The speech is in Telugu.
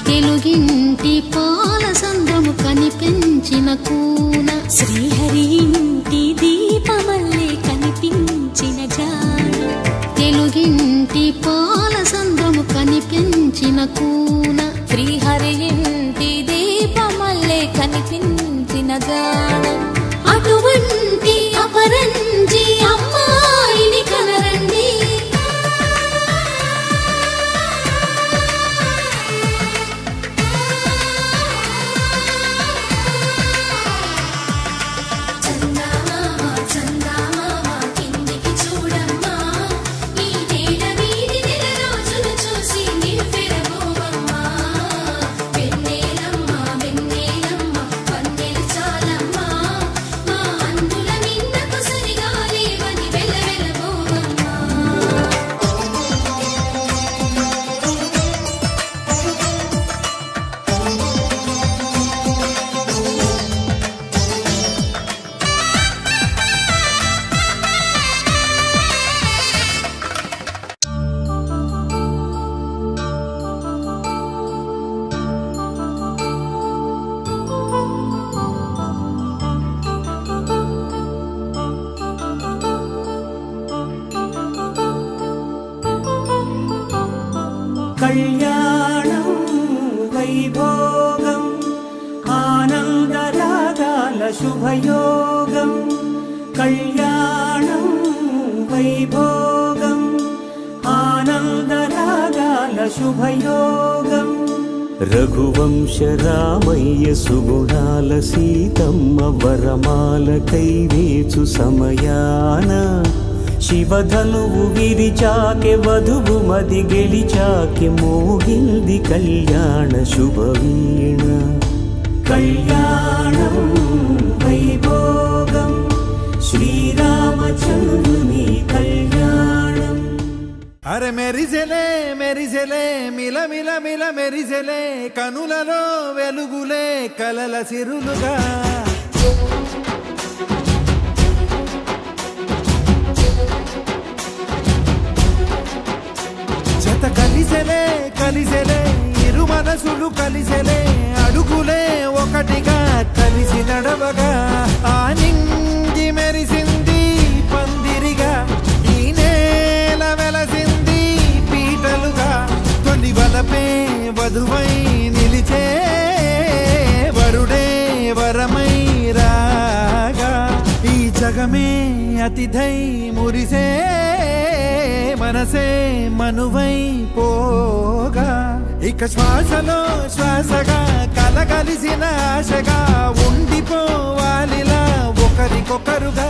తెలుగింటి పాల సంద్రము కనిపించిన కూన శ్రీహరి ఇంటి దీపమల్లే కనిపించిన జాడ తెలుగింటి పాల సంద్రము కనిపించిన కూన శ్రీహరి ఇంటి దీపమల్లే కనిపించిన జాడ అటువంటి అపరంజి అమ్మాయిని కనరండి కళ్యాణం వైభోగం ఆనందరాగాల శుభయోగం కళ్యాణం వైభోగం ఆనందరాగాల శుభయోగం రఘువంశ రామయ్య సుగుణాల సీతమ్మ వరమాల కైవేచు సమయాన శివధనువు విరిచాకె వధువు మది గెలిచాకె మోగింది కళ్యాణ శుభవీణ కళ్యాణం వైభోగం శ్రీరామచంద్రుని కళ్యాణం అరే మెరిసెలే మెరిసెలే మిల మిల మిల మెరిసెలే కనులలో వెలుగులే కలల సిరులుగా జత కలిసెలే కలిసెలే ఇరు మనసులు కలిసెలే అడుగులే ఒకటిగా కలిసి నడవగా ఆ నింగి మెరిసింది పందిరిగా ఈ నేల వెలసింది పీటలుగా తొలి వలపే వధువై నిలిచే వరుడే వరమై రాగా ఈ జగమే అతిథై మురిసే మనసే మనువై పోగా ఇక శ్వాసలో శ్వాసగా కలగలిసిన ఆశగా ఉండిపోవాలిలా ఒకరికొకరుగా